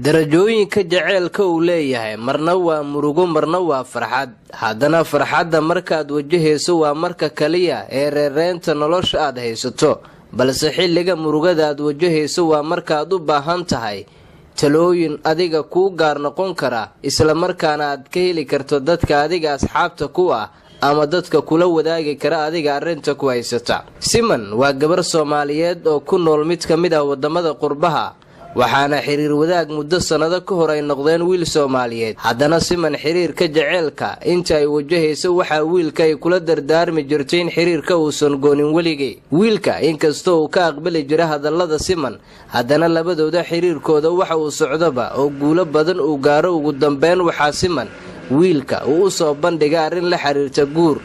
darajooyinka jaceylka uu leeyahay marna waa murugo marna waa farxad. haddana farxadda markaad wajahayso waa marka kaliya ee reereenta nolosha aad haysato, balse xilliga murugada aad wajahayso waa markaad u baahan tahay talooyin adiga kuu gaar noqon kara, isla markaana aad ka heli karto dadka adiga asxaabta ku ah ama dadka kula wadaagi kara adiga arrinta ku haysata. Siman waa gabar Soomaaliyeed oo ku nool mid ka mid ah wadamada qurbaha, waxaana xiriir wadaag muddo sanado ka hor ay noqdeen wiil Soomaaliyeed. haddana Siman xiriirka jaceylka inta ay wajahayso waxa wiilka ay kula dardaarmi jirtay in xiriirka uusan goonin weligii. wiilka inkastoo uu ka aqbali jira hadallada Siman, haddana labadooda xiriirkooda waxa uu socdoba oo guulo badan uu gaaro. ugu dambeyn waxaa Siman wiilka uu u soo bandhigay arrin la xiriirta guur.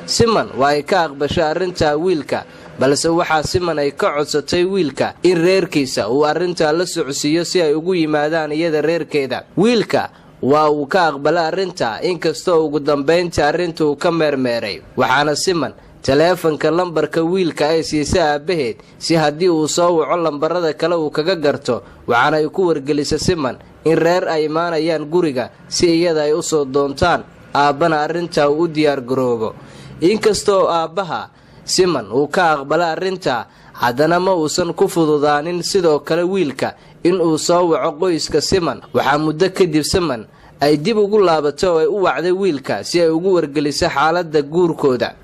Siman waa ay ka aqbashay arrinta wiilka, balse waxaa Siman ay ka codsatay wiilka in reerkiisa uu arrinta la socodsiiyo si ay ugu yimaadaan iyada reerkeeda. wiilka waa uu ka aqbalay arrinta, inkastoo ugu dambeyntii arrinta uu ka meermeeray. waxaana Siman taleefanka lambarka wiilka ay siisay aabaheed si haddii uu soo waco lambarada kale uu kaga garto, waxaana ay ku wargelisay Siman in reer ay imaanayaan guriga si iyada ay u soo doontaan, aabbana arrinta uu u diyaar garoobo. inkastoo aabbaha Siman uu ka aqbalay arrinta, haddana ma uusan ku fududaanin sidoo kale wiilka in uu soo waco qoyska Siman. waxaa muddo kadib Siman ay dib ugu laabatay oo ay u wacday wiilka si ay ugu wargelisay xaaladda guurkooda.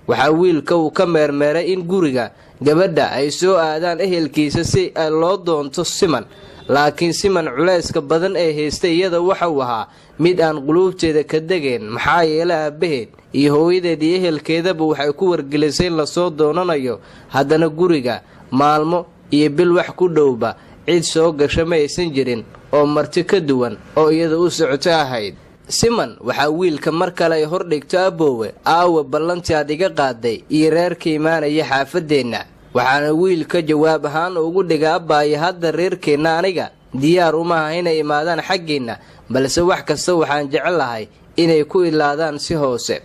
waxaa wiilka uu ka meermeeray in guriga gabadha ay soo aadaan ehelkiisa si ay loo doonto Siman, laakiin Siman culayska badan ee haystay iyada waxa uu ahaa mid aan quluubteeda ka degeen, maxaa yeelay aabaheed iyo hooyadeed iyo ehelkeedaba waxay ku wargelisay in lasoo doonanayo. haddana guriga maalmo iyo bil wax ku dhowba cid soo gasha ma aysan jirin oo marti ka duwan oo iyada u socoto ahayd. Siman waxaa wiilka mar kale ay hordhigto aboowe, aawa ballantii aad iga qaaday iyo reerka imaanaya xaafadeenna. waxaana wiilka jawaab ahaan ugu dhiga abbaayo hadda reerkeenna aniga diyaar uma aha inay imaadaan xaggeenna, balse wax kasta waxaan jecelahay inay ku ilaadaan si hoose.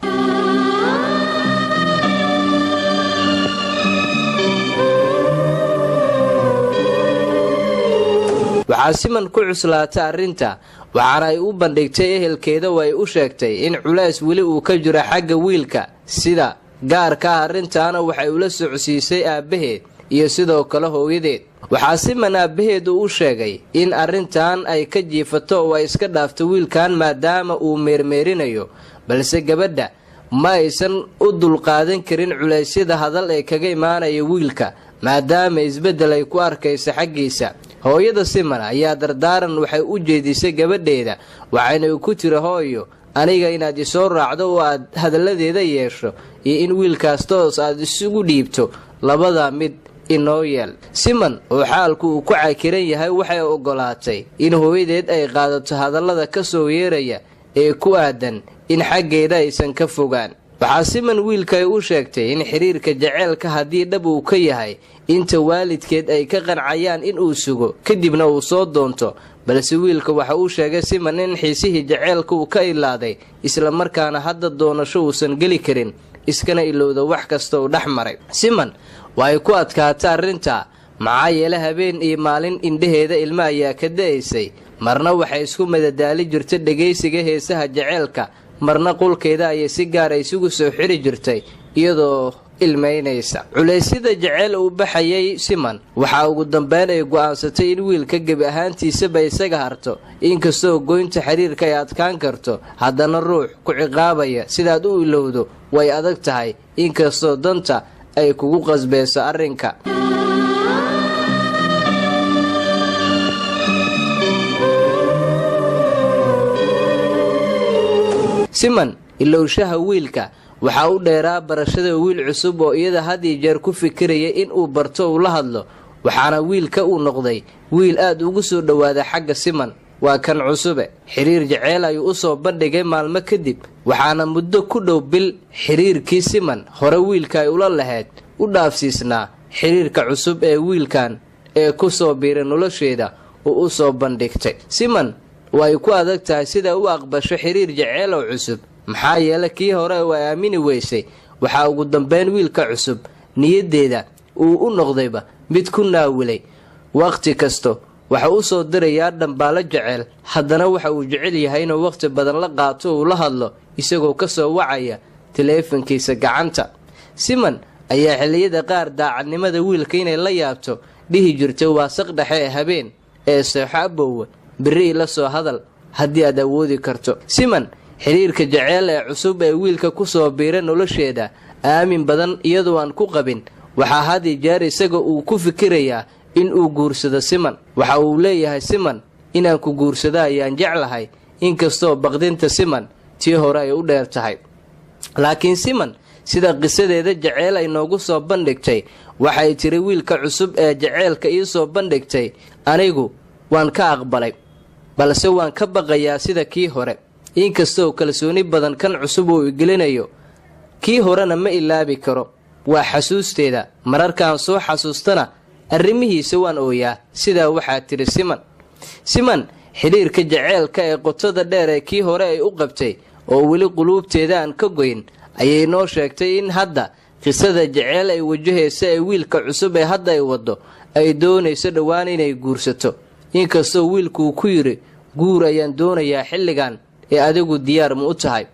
waxaa Siman ku cuslaatay arrinta, waxaana ay u bandhigtay ehelkeeda oo ay u sheegtay in culays weli uu ka jiro xagga wiilka. sida gaarka ah arrintaana waxay ula socodsiisay aabaheed iyo sidoo kale hooyadeed. waxaa Siman aabaheed u sheegay in arrintan ay ka jiifato oo ay iska dhaafto wiilkan maadaama uu meermeerinayo, balse gabadha ma aysan u dulqaadan karin culeysyada hadal ee kaga imaanaya wiilka maadaama isbeddel ay ku arkaysa xaggiisa. hooyada Siman ayaa dardaaran waxay u jeedisay gabadheeda, waxayna ku tiri hooyo, aniga inaad isoo raacdo oo aad hadalladeeda yeesho iyo in wiilkaas toos aad isugu dhiibto, labada mid inoo yeel. Siman oo xaalku uu ku cakiran yahay waxay ogolaatay in hooyadeed ay qaadato hadallada ka soo yeeraya ee ku aadan in xaggeeda aysan ka fogaan. waxaa Siman wiilka ay u sheegtay in xiriirka jaceylka haddii dhab uu ka yahay inta waalidkeed ay ka qancayaan in uu sugo kadibna uu soo doonto, balse wiilka waxa uu sheegay Siman in xiisihii jaceylka uu ka ilaaday, isla markaana hadda doonasho uusan geli karin, iskana ilowda wax kasta uu dhex maray. Siman waa ay ku adkaatay arrinta, maxaa yeelay habeen iyo maalin indhaheeda ilmo ayaa ka da'aysay. marna waxay isku madadaali jirtay dhegaysiga heesaha jaceylka, marna qolkeeda ayay si gaar ah isugu soo xiri jirtay iyadoo ilmeynaysa. culeysyada jaceyl uu baxayay Siman waxaa ugu dambeyn ay go'aansatay in wiilka gebi ahaantiisaba isaga harto. inkastoo goynta xiriirka ay adkaan karto, haddana ruux ku ciqaabaya sidaad u ilowdo way adag tahay, inkastoo danta ay kugu qasbayso arrinka. Siman ilowshaha wiilka waxaa u dheeraa barashada wiil cusub oo iyada had iyo jeer ku fikiraya in uu barto uu la hadlo, waxaana wiilka uu noqday wiil aad ugu soo dhawaada xagga Siman. waa kan cusube xiriir jaceyl ayuu u soo bandhigay maalmo kadib, waxaana muddo ku dhow bil xiriirkii Siman hore wiilka ay ula lahayd u dhaafsiisnaa xiriirka cusub ee wiilkan ee ku soo biiray nolosheeda uu u soo bandhigtay. Siman way ku adag tahay sida uu aqbasho xiriir jaceyl oo cusub, maxaa yeelay kii hore oo aamini weysay. waxaa ugu dambeyn wiilka cusub niyadeeda uu u noqdayba mid ku naawilay waqti kasto waxa uu soo dirayaa dhambaalo jecel, haddana waxa uu jecel yahay inuu waqti badan la qaato uu la hadlo isagoo ka soo wacaya taleefankiisa gacanta. Siman ayaa xilliyada qaar daacadnimada wiilka inay la yaabto dhihi jirtay waa saq dhexe ee habeen ee seexo abowe berri la soo hadal haddii aad awoodi karto. Siman xiriirka jecel ee cusub ee wiilka ku soo biiray nolosheeda aamin badan iyadoo aan ku qabin, waxaa had iyo jeer isaga uu ku fikirayaa in uu guursado Siman. waxa uu leeyahay Siman inaan ku guursado ayaan jeclahay, inkastoo baqdinta Siman tii hore ay u dheer tahay. laakiin Siman sida qisadeeda jecel ay noogu soo bandhigtay waxay tiri wiilka cusub ee jaceylka ii soo bandhigtay anigu waan ka aqbalay, balse waan ka baqayaa sida kii hore, inkastoo kalsooni badan kan cusub uu igelinayo. kii horena ma ilaabi karo, waa xasuusteeda, mararkaan soo xasuustana arrimihiisa waan ooyaa. sidaa waxaa tiri Siman. Siman xiriirka jaceylka ee qotada dheer ee kii hore ay u qabtay oo weli quluubteeda aan ka goyn ayay noo sheegtay in hadda qisada jecel ay wajahaysa ee wiilka cusub ee hadda ay wado ay doonayso dhowaan inay guursato, inkastoo wiilku ku yiri guur ayaan doonayaa xilligan ee adigu diyaar ma u tahay.